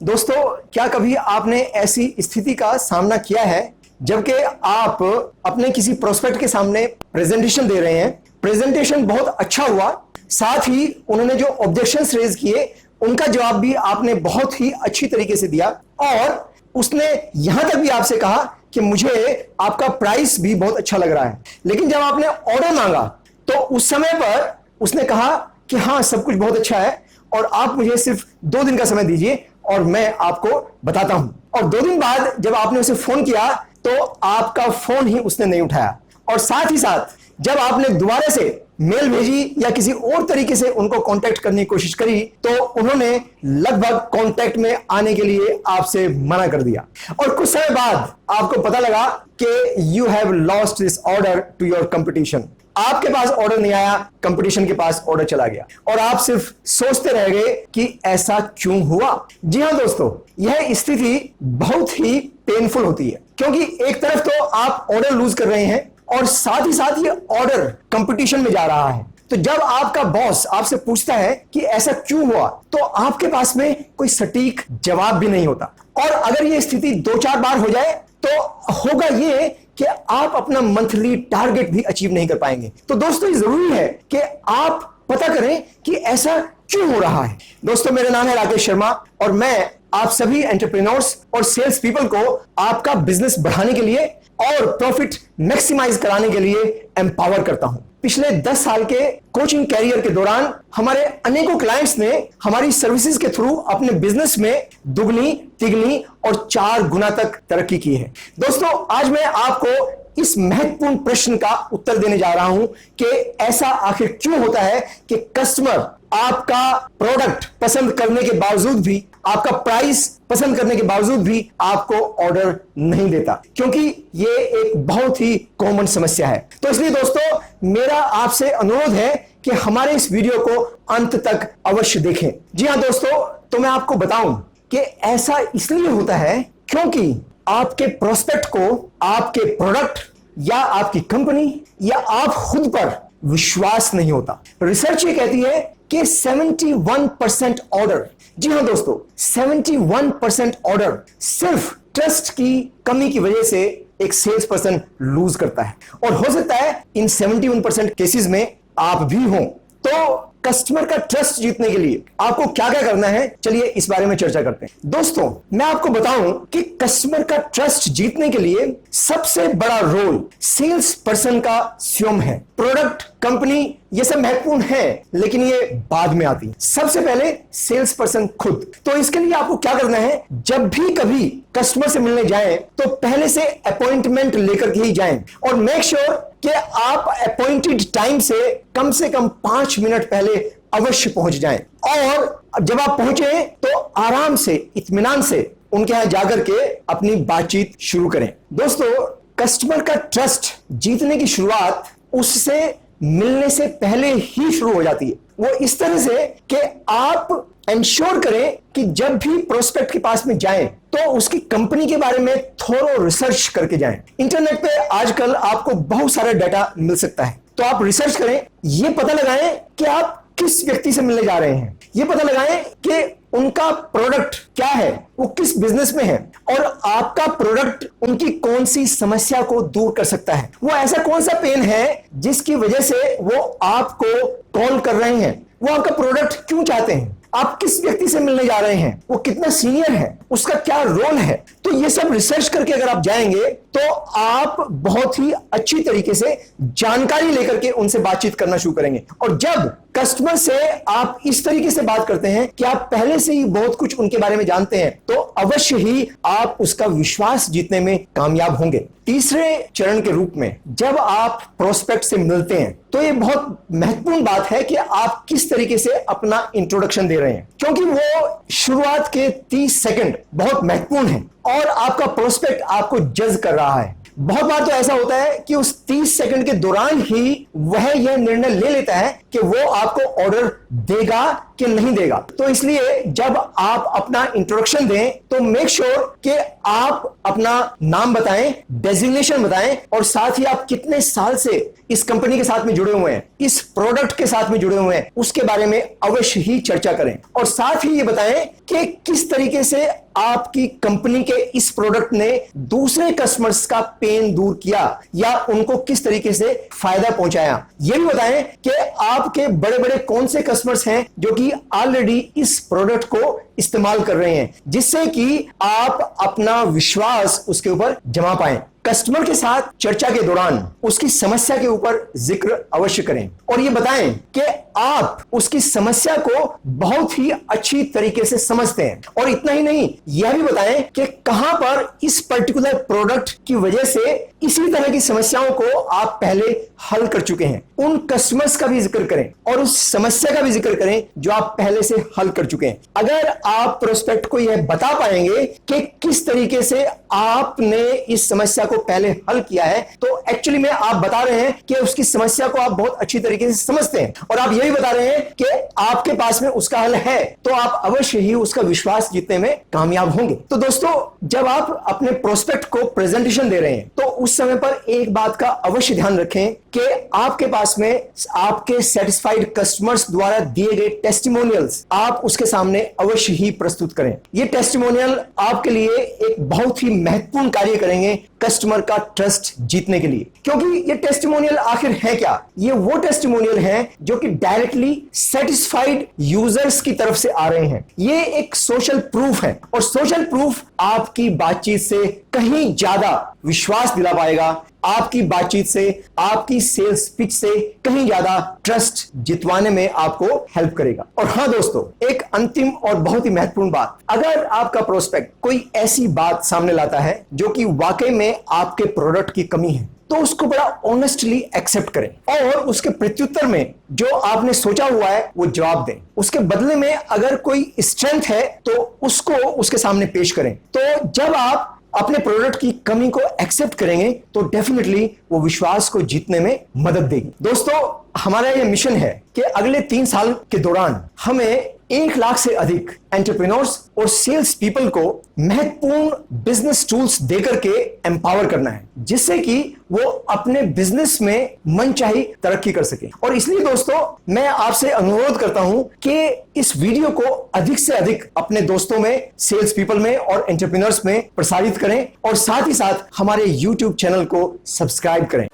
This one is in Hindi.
दोस्तों, क्या कभी आपने ऐसी स्थिति का सामना किया है जबकि आप अपने किसी प्रोस्पेक्ट के सामने प्रेजेंटेशन दे रहे हैं, प्रेजेंटेशन बहुत अच्छा हुआ, साथ ही उन्होंने जो ऑब्जेक्शंस रेज किए उनका जवाब भी आपने बहुत ही अच्छी तरीके से दिया और उसने यहां तक भी आपसे कहा कि मुझे आपका प्राइस भी बहुत अच्छा लग रहा है, लेकिन जब आपने ऑर्डर मांगा तो उस समय पर उसने कहा कि हाँ, सब कुछ बहुत अच्छा है और आप मुझे सिर्फ 2 दिन का समय दीजिए और मैं आपको बताता हूं। और 2 दिन बाद जब आपने उसे फोन किया तो आपका फोन ही उसने नहीं उठाया और साथ ही साथ जब आपने दोबारा से मेल भेजी या किसी और तरीके से उनको कांटेक्ट करने की कोशिश करी तो उन्होंने लगभग कांटेक्ट में आने के लिए आपसे मना कर दिया और कुछ समय बाद आपको पता लगा कि you have lost this order to your competition. आपके पास ऑर्डर नहीं आया, कंपटीशन के पास ऑर्डर चला गया और आप सिर्फ सोचते रह गए कि ऐसा क्यों हुआ। जी हां दोस्तों, यह स्थिति बहुत ही पेनफुल होती है क्योंकि एक तरफ तो आप ऑर्डर लूज कर रहे हैं और साथ ही साथ ये ऑर्डर कंपटीशन में जा रहा है। तो जब आपका बॉस आपसे पूछता है कि ऐसा क्यों हुआ तो आपके पास में कोई सटीक जवाब भी नहीं होता और अगर ये स्थिति 2-4 बार हो जाए तो होगा ये कि आप अपना मंथली टारगेट भी अचीव नहीं कर पाएंगे। तो दोस्तों, ये जरूरी है कि आप पता करें कि ऐसा क्यों हो रहा है। दोस्तों, मेरा नाम है राकेश शर्मा और मैं आप सभी एंटरप्रेन्योर्स और सेल्स पीपल को आपका बिजनेस बढ़ाने के लिए और प्रॉफिट मैक्सिमाइज कराने के लिए एम्पावर करता हूं। पिछले 10 साल के कोचिंग कैरियर के दौरान हमारे अनेकों क्लाइंट्स ने हमारी सर्विसेज के थ्रू अपने बिजनेस में दुगनी, तिगनी और 4 गुना तक तरक्की की है। दोस्तों, आज मैं आपको इस महत्वपूर्ण प्रश्न का उत्तर देने जा रहा हूं कि ऐसा आखिर क्यों होता है कि कस्टमर आपका प्रोडक्ट पसंद करने के बावजूद भी, आपका प्राइस पसंद करने के बावजूद भी आपको ऑर्डर नहीं देता, क्योंकि ये एक बहुत ही कॉमन समस्या है। तो इसलिए दोस्तों, मेरा आपसे अनुरोध है कि हमारे इस वीडियो को अंत तक अवश्य देखें। जी हां दोस्तों, तो मैं आपको बताऊं कि ऐसा इसलिए होता है क्योंकि आपके प्रोस्पेक्ट को आपके प्रोडक्ट या आपकी कंपनी या आप खुद पर विश्वास नहीं होता। रिसर्च ये कहती है कि 71% ऑर्डर, जी हां दोस्तों, 71% ऑर्डर सिर्फ ट्रस्ट की कमी की वजह से एक सेल्स पर्सन लूज करता है और हो सकता है इन 71% केसेस में आप भी हों। तो कस्टमर का ट्रस्ट जीतने के लिए आपको क्या क्या करना है, चलिए इस बारे में चर्चा करते हैं। दोस्तों, मैं आपको बताऊं कि कस्टमर का ट्रस्ट जीतने के लिए सबसे बड़ा रोल सेल्स पर्सन का स्वयं है। प्रोडक्ट, कंपनी, ये सब महत्वपूर्ण है लेकिन ये बाद में आती है। सबसे पहले सेल्स पर्सन खुद। तो इसके लिए आपको क्या करना है, जब भी कभी कस्टमर से मिलने जाएं तो पहले से अपॉइंटमेंट लेकर के ही जाएं और मेक श्योर कि आप अपॉइंटेड टाइम से कम 5 मिनट पहले अवश्य पहुंच जाएं और जब आप पहुंचे तो आराम से, इत्मीनान से उनके यहां जाकर के अपनी बातचीत शुरू करें। दोस्तों, कस्टमर का ट्रस्ट जीतने की शुरुआत उससे मिलने से पहले ही शुरू हो जाती है। वो इस तरह से कि आप इंश्योर करें कि जब भी प्रोस्पेक्ट के पास में जाएं तो उसकी कंपनी के बारे में थोड़ा रिसर्च करके जाएं। इंटरनेट पे आजकल आपको बहुत सारा डाटा मिल सकता है, तो आप रिसर्च करें, ये पता लगाएं कि आप किस व्यक्ति से मिलने जा रहे हैं, ये पता लगाएं कि उनका प्रोडक्ट क्या है, वो किस बिजनेस में है और आपका प्रोडक्ट उनकी कौन सी समस्या को दूर कर सकता है। वो ऐसा कौन सा पेन है जिसकी वजह से वो आपको कॉल कर रहे हैं, वो आपका प्रोडक्ट क्यों चाहते हैं, आप किस व्यक्ति से मिलने जा रहे हैं, वो कितना सीनियर है, उसका क्या रोल है। तो ये सब रिसर्च करके अगर आप जाएंगे तो आप बहुत ही अच्छी तरीके से जानकारी लेकर के उनसे बातचीत करना शुरू करेंगे और जब कस्टमर से आप इस तरीके से बात करते हैं कि आप पहले से ही बहुत कुछ उनके बारे में जानते हैं तो अवश्य ही आप उसका विश्वास जीतने में कामयाब होंगे। तीसरे चरण के रूप में जब आप प्रोस्पेक्ट से मिलते हैं तो ये बहुत महत्वपूर्ण बात है कि आप किस तरीके से अपना इंट्रोडक्शन दे रहे हैं, क्योंकि वो शुरुआत के 30 सेकंड बहुत महत्वपूर्ण है और आपका प्रोस्पेक्ट आपको जज कर रहा है। बहुत बार तो ऐसा होता है कि उस 30 सेकंड के दौरान ही वह यह निर्णय ले लेता है कि कि वो आपको ऑर्डर देगा कि नहीं देगा। तो इसलिए जब आप अपना इंट्रोडक्शन दें तो मेक श्योर कि आप अपना नाम बताएं, डेजिग्नेशन बताएं और साथ ही आप कितने साल से इस कंपनी के साथ में जुड़े हुए हैं, इस प्रोडक्ट के साथ में जुड़े हुए हैं, उसके बारे में अवश्य ही चर्चा करें। और साथ ही ये बताएं कि किस तरीके से आपकी कंपनी के इस प्रोडक्ट ने दूसरे कस्टमर्स का पेन दूर किया या उनको किस तरीके से फायदा पहुंचाया। यह भी बताएं कि आपके बड़े बड़े कौन से कस्टमर्स हैं जो कि ऑलरेडी इस प्रोडक्ट को इस्तेमाल कर रहे हैं, जिससे कि आप अपना विश्वास उसके ऊपर जमा पाएं। कस्टमर के साथ चर्चा के दौरान उसकी समस्या के ऊपर जिक्र अवश्य करें और यह बताएं कि आप उसकी समस्या को बहुत ही अच्छी तरीके से समझते हैं। और इतना ही नहीं, यह भी बताएं कि कहां पर इस पर्टिकुलर प्रोडक्ट की वजह से इसी तरह की समस्याओं को आप पहले हल कर चुके हैं। उन कस्टमर्स का भी जिक्र करें और उस समस्या का भी जिक्र करें जो आप पहले से हल कर चुके हैं। अगर आप प्रोस्पेक्ट को यह बता पाएंगे कि किस तरीके से आपने इस समस्या को पहले हल किया है, तो एक्चुअली में आप बता रहे हैं कि उसकी समस्या को आप बहुत अच्छी तरीके से समझते हैं और आप यही बता रहे हैं कि आपके पास में उसका हल है, तो आप अवश्य ही उसका विश्वास जीतने में कामयाब होंगे। तो दोस्तों, जब आप अपने प्रोस्पेक्ट को प्रेजेंटेशन दे रहे हैं तो उस समय पर एक बात का अवश्य ध्यान रखें कि आपके पास में आपके सेटिस्फाइड कस्टमर्स द्वारा दिए गए टेस्टिमोनियल्स आप उसके सामने अवश्य ही प्रस्तुत करें। ये टेस्टिमोनियल आपके लिए एक बहुत ही महत्वपूर्ण कार्य करेंगे कस्टमर का ट्रस्ट जीतने के लिए। क्योंकि ये टेस्टिमोनियल आखिर है क्या? ये वो टेस्टिमोनियल है जो कि डायरेक्टली सेटिस्फाइड यूजर्स की तरफ से आ रहे हैं। ये एक सोशल प्रूफ है और सोशल प्रूफ आपकी बातचीत से कहीं ज्यादा विश्वास दिला पाएगा, आपकी बातचीत से, आपकी सेल्स पिच से कहीं ज्यादा ट्रस्ट जितवाने में आपको हेल्प करेगा। और हां दोस्तों, एक अंतिम और बहुत ही महत्वपूर्ण बात, अगर आपका प्रोस्पेक्ट कोई ऐसी बात सामने लाता है जो कि वाकई में आपके प्रोडक्ट की कमी है, तो उसको बड़ा ऑनेस्टली एक्सेप्ट करें और उसके प्रत्युत्तर में जो आपने सोचा हुआ है वो जवाब दें। उसके बदले में अगर कोई स्ट्रेंथ है तो उसको उसके सामने पेश करें। तो जब आप अपने प्रोडक्ट की कमी को एक्सेप्ट करेंगे तो डेफिनेटली वो विश्वास को जीतने में मदद देगी। दोस्तों, हमारा ये मिशन है कि अगले 3 साल के दौरान हमें 1 लाख से अधिक एंटरप्रेन्योर्स और सेल्स पीपल को महत्वपूर्ण बिजनेस टूल्स देकर के एम्पावर करना है, जिससे कि वो अपने बिजनेस में मनचाही तरक्की कर सके। और इसलिए दोस्तों, मैं आपसे अनुरोध करता हूं कि इस वीडियो को अधिक से अधिक अपने दोस्तों में, सेल्स पीपल में और एंटरप्रेन्योर्स में प्रसारित करें और साथ ही साथ हमारे YouTube चैनल को सब्सक्राइब करें।